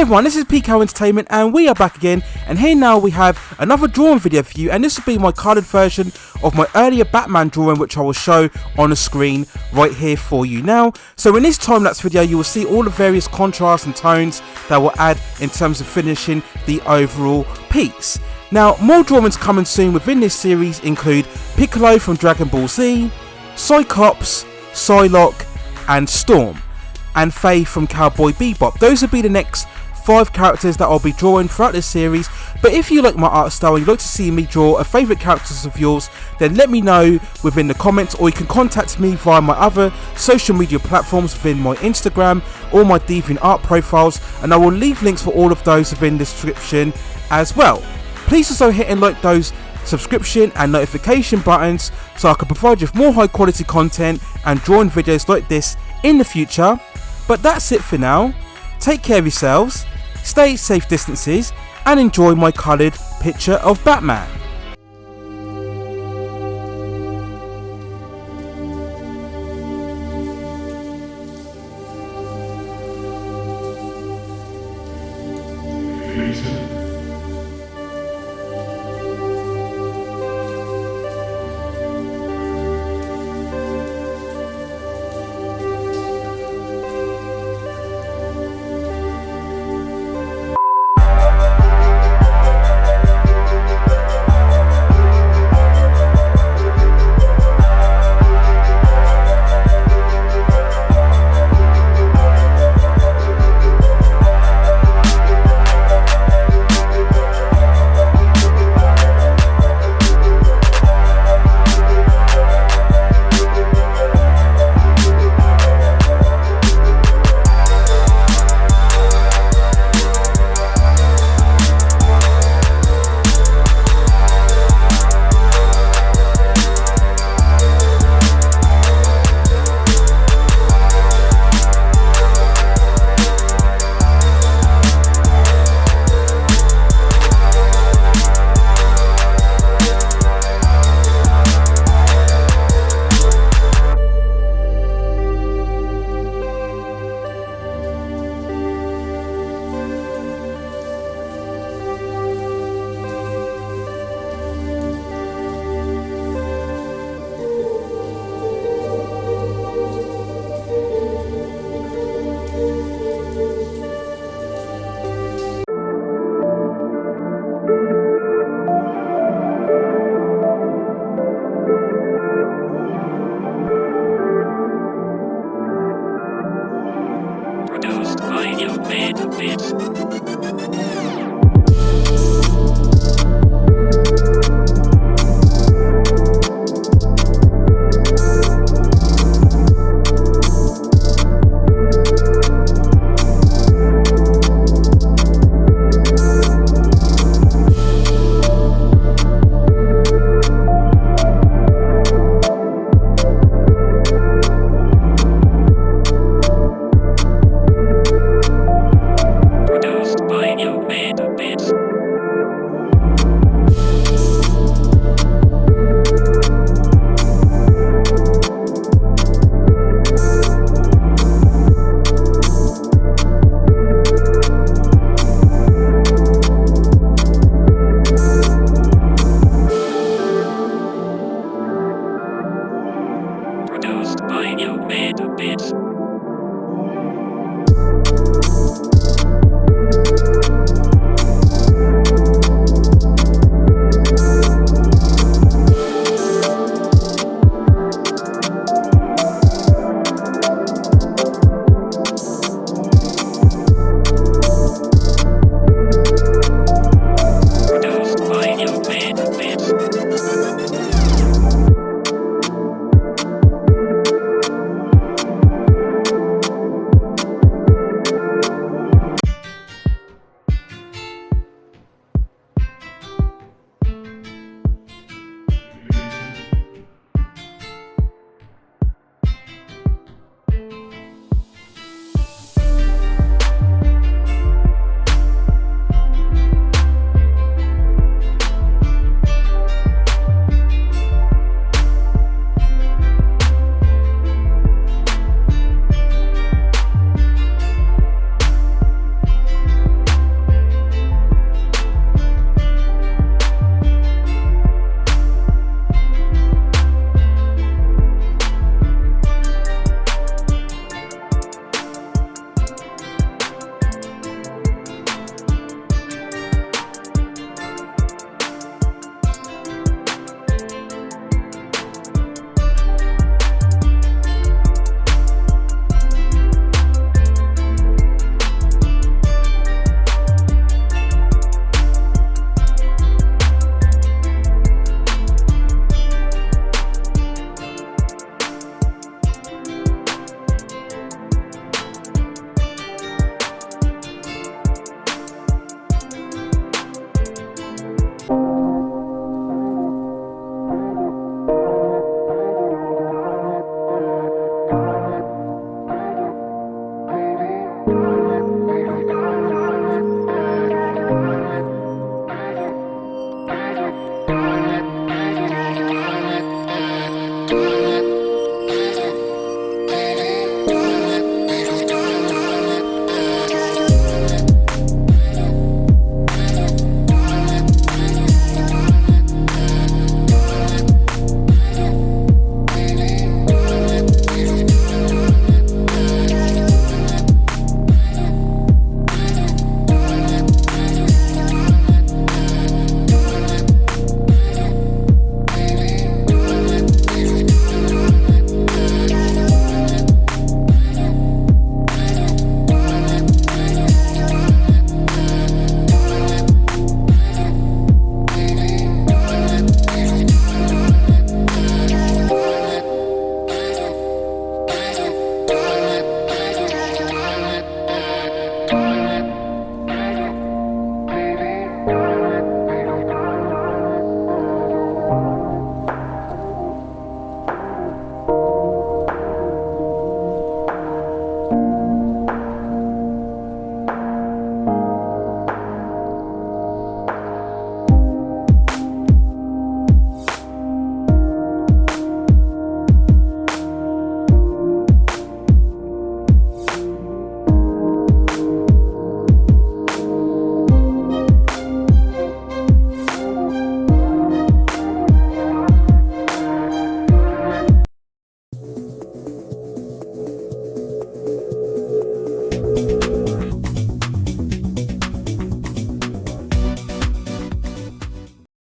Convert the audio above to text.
everyone, this is PICCOLO Entertainment and we are back again, and here now we have another drawing video for you, and this will be my coloured version of my earlier Batman drawing, which I will show on the screen right here for you now. So in this time-lapse video you will see all the various contrasts and tones that will add in terms of finishing the overall piece. Now more drawings coming soon within this series include PICCOLO from Dragon Ball Z, Cyclops, PSYCLOCKE and Storm, and FAYE from Cowboy Bebop. Those will be the next 5 characters that I'll be drawing throughout this series. But if you like my art style and you'd like to see me draw a favourite characters of yours, then let me know within the comments, or you can contact me via my other social media platforms within my Instagram or my DeviantArt profiles, and I will leave links for all of those within the description as well. Please also hit and like those subscription and notification buttons so I can provide you with more high quality content and drawing videos like this in the future. But that's it for now. Take care of yourselves, stay safe distances, and enjoy my coloured picture of Batman.